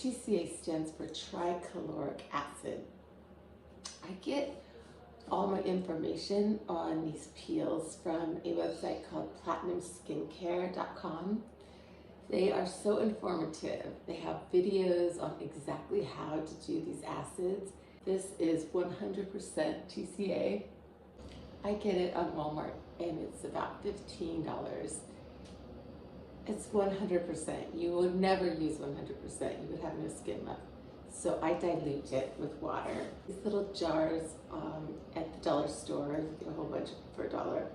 TCA stands for tricaloric acid. I get all my information on these peels from a website called platinumskincare.com. They are so informative. They have videos on exactly how to do these acids. This is 100% TCA. I get it on Walmart and it's about $15. It's 100%. You will never use 100%. You would have no skin left. So I dilute it with water. These little jars at the dollar store, you get a whole bunch for $1.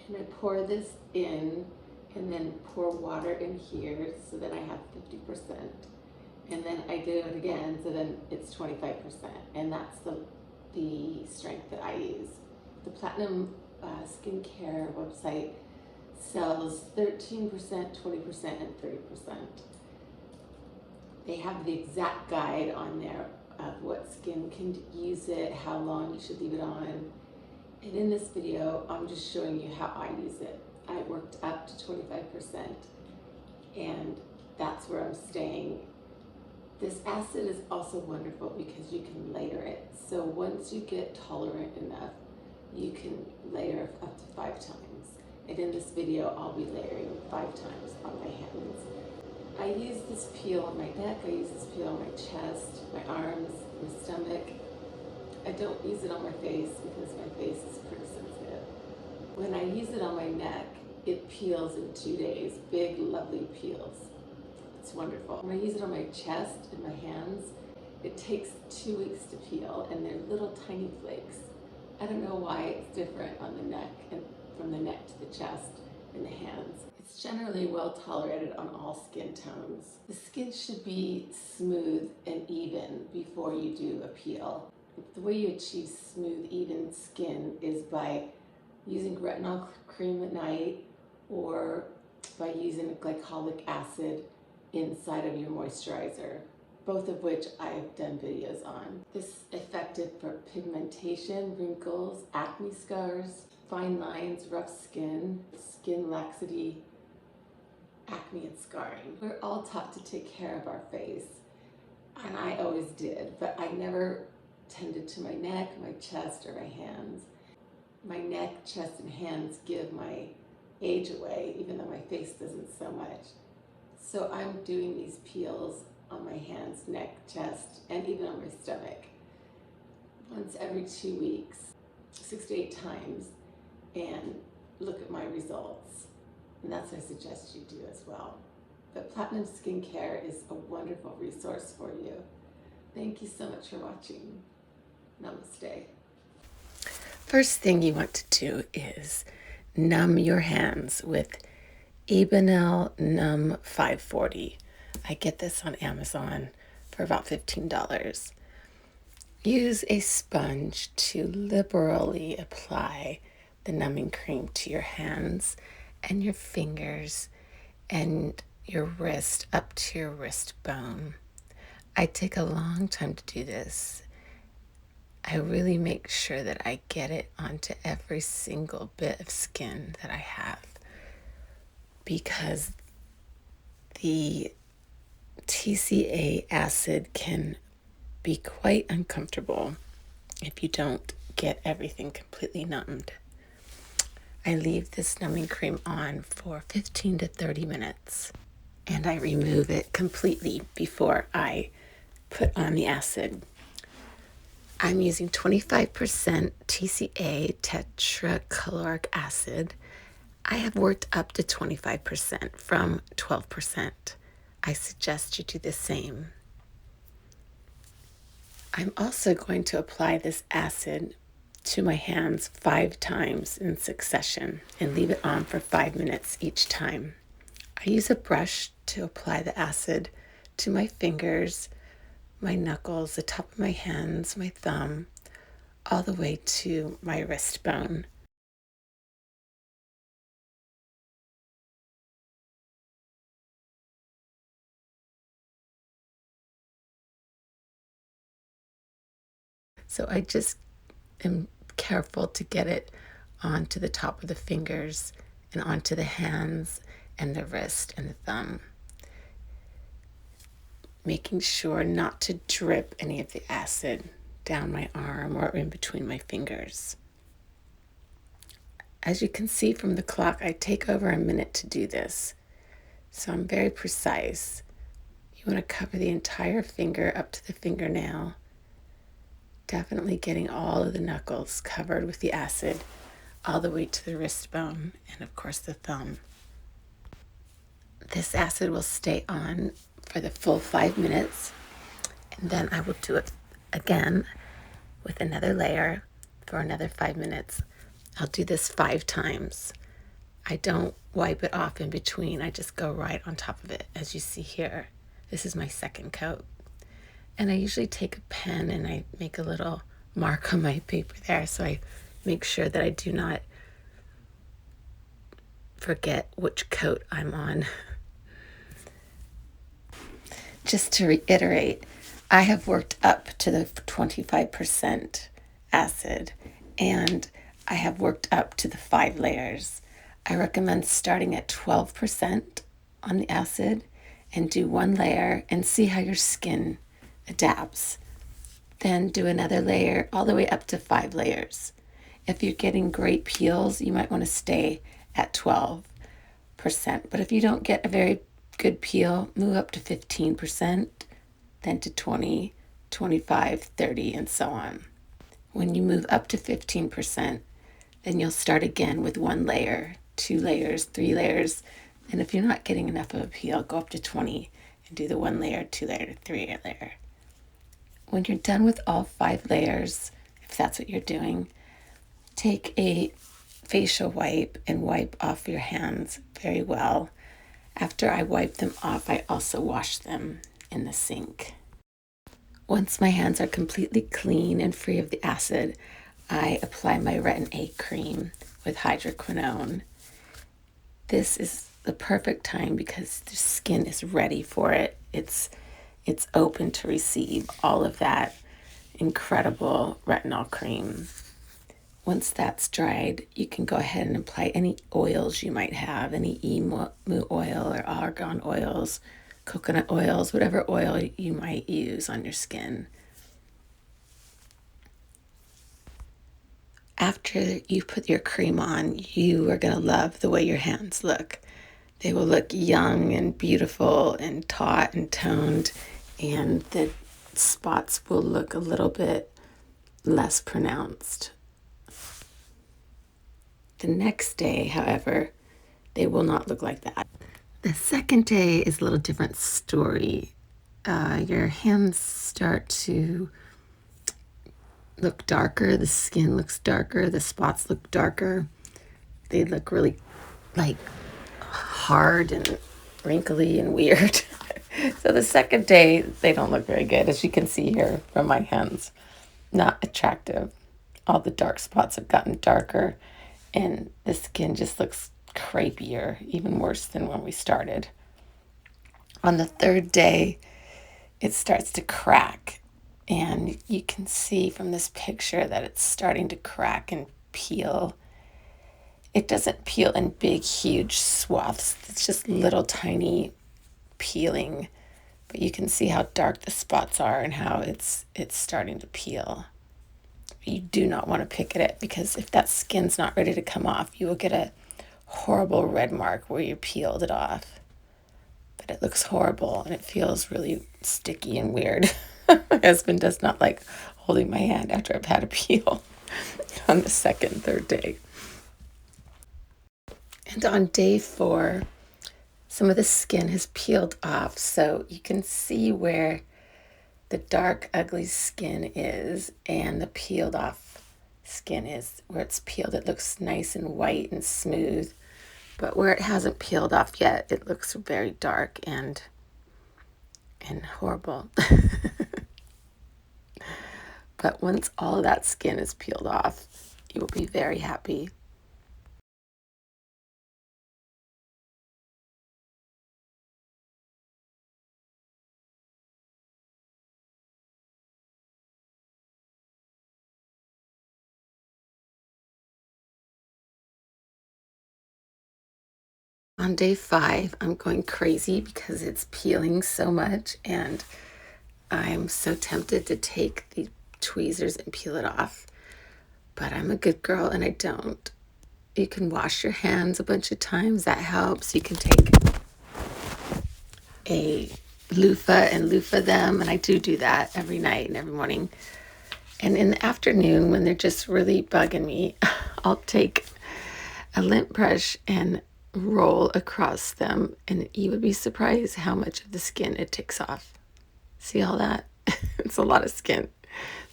And I pour this in and then pour water in here, so then I have 50%. And then I do it again, so then it's 25%. And that's the strength that I use. The Platinum Skincare website sells 13%, 20%, and 30%. They have the exact guide on there of what skin can use it, how long you should leave it on. And in this video, I'm just showing you how I use it. I worked up to 25%, and that's where I'm staying. This acid is also wonderful because you can layer it. So once you get tolerant enough, you can layer up to 5 times. And in this video, I'll be layering 5 times on my hands. I use this peel on my neck, I use this peel on my chest, my arms, my stomach. I don't use it on my face because my face is pretty sensitive. When I use it on my neck, it peels in 2 days, big, lovely peels. It's wonderful. When I use it on my chest and my hands, it takes 2 weeks to peel, and they're little tiny flakes. I don't know why it's different on the neck and from the neck to the chest and the hands. It's generally well tolerated on all skin tones. The skin should be smooth and even before you do a peel. The way you achieve smooth, even skin is by using retinol cream at night or by using a glycolic acid inside of your moisturizer, both of which I've done videos on. This is effective for pigmentation, wrinkles, acne scars, fine lines, rough skin, skin laxity, acne and scarring. We're all taught to take care of our face, and I always did, but I never tended to my neck, my chest, or my hands. My neck, chest, and hands give my age away, even though my face doesn't so much. So I'm doing these peels on my hands, neck, chest, and even on my stomach once every 2 weeks, 6 to 8 times, and look at my results. And that's what I suggest you do as well. But Platinum Skincare is a wonderful resource for you. Thank you so much for watching. Namaste. First thing you want to do is numb your hands with Ebenel Numb 540. I get this on Amazon for about $15. Use a sponge to liberally apply the numbing cream to your hands and your fingers and your wrist up to your wrist bone. I take a long time to do this. I really make sure that I get it onto every single bit of skin that I have, because the TCA acid can be quite uncomfortable if you don't get everything completely numbed. I leave this numbing cream on for 15 to 30 minutes, and I remove it completely before I put on the acid. I'm using 25% TCA tetracaloric acid. I have worked up to 25% from 12%. I suggest you do the same. I'm also going to apply this acid to my hands 5 times in succession and leave it on for 5 minutes each time. I use a brush to apply the acid to my fingers, my knuckles, the top of my hands, my thumb, all the way to my wrist bone. So I just am careful to get it onto the top of the fingers and onto the hands and the wrist and the thumb. making sure not to drip any of the acid down my arm or in between my fingers. As you can see from the clock, I take over a minute to do this, so I'm very precise. You want to cover the entire finger up to the fingernail, definitely getting all of the knuckles covered with the acid, all the way to the wrist bone and of course the thumb. This acid will stay on for the full 5 minutes, and then I will do it again with another layer for another 5 minutes. I'll do this 5 times. I don't wipe it off in between. I just go right on top of it. As you see here, this is my second coat. And I usually take a pen and I make a little mark on my paper there, so I make sure that I do not forget which coat I'm on. Just to reiterate, I have worked up to the 25% acid, and I have worked up to the 5 layers. I recommend starting at 12% on the acid and do 1 layer and see how your skin adapts. Then do another layer all the way up to 5 layers. If you're getting great peels, you might want to stay at 12%. But if you don't get a very good peel, move up to 15%, then to 20, 25, 30, and so on. When you move up to 15%, then you'll start again with 1 layer, 2 layers, 3 layers. And if you're not getting enough of a peel, go up to 20 and do the 1 layer, 2 layer, 3 layer. When you're done with all 5 layers, if that's what you're doing, take a facial wipe and wipe off your hands very well. After I wipe them off, I also wash them in the sink. Once my hands are completely clean and free of the acid, I apply my Retin A cream with hydroquinone. This is the perfect time because the skin is ready for it. It's open to receive all of that incredible retinol cream. Once that's dried, you can go ahead and apply any oils you might have, any emu oil or argan oils, coconut oils, whatever oil you might use on your skin. After you put your cream on, you are going to love the way your hands look. They will look young and beautiful and taut and toned, and the spots will look a little bit less pronounced. The next day, however, they will not look like that. The second day is a little different story. Your hands start to look darker, the skin looks darker, the spots look darker. They look really like hard and wrinkly and weird. So the second day, they don't look very good, as you can see here from my hands. Not attractive. All the dark spots have gotten darker, and the skin just looks crepier, even worse than when we started. On the third day, it starts to crack, and you can see from this picture that it's starting to crack and peel. It doesn't peel in big, huge swaths. It's just little tiny peeling, but you can see how dark the spots are and how it's starting to peel. You do not want to pick at it, because if that skin's not ready to come off, you will get a horrible red mark where you peeled it off. But it looks horrible and it feels really sticky and weird. My husband does not like holding my hand after I've had a peel on the second, third day. And on day 4, some of the skin has peeled off, so you can see where the dark, ugly skin is and the peeled off skin is. Where it's peeled, it looks nice and white and smooth, but where it hasn't peeled off yet, it looks very dark and horrible. But once all of that skin is peeled off, you will be very happy. On day 5, I'm going crazy because it's peeling so much, and I'm so tempted to take the tweezers and peel it off. But I'm a good girl and I don't. You can wash your hands a bunch of times. That helps. You can take a loofah and loofah them, and I do that every night and every morning. And in the afternoon, when they're just really bugging me, I'll take a lint brush and roll across them, and you would be surprised how much of the skin it takes off. See all that? It's a lot of skin.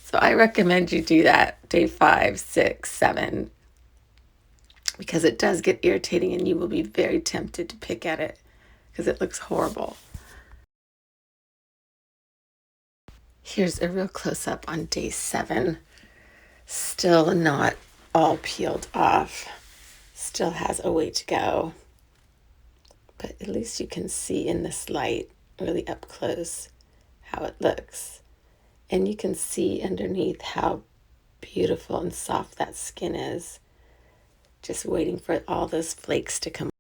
So I recommend you do that day 5, 6, 7, because it does get irritating and you will be very tempted to pick at it because it looks horrible. Here's a real close-up on day 7. Still not all peeled off. Still has a way to go. But at least you can see in this light, really up close, how it looks. And you can see underneath how beautiful and soft that skin is. Just waiting for all those flakes to come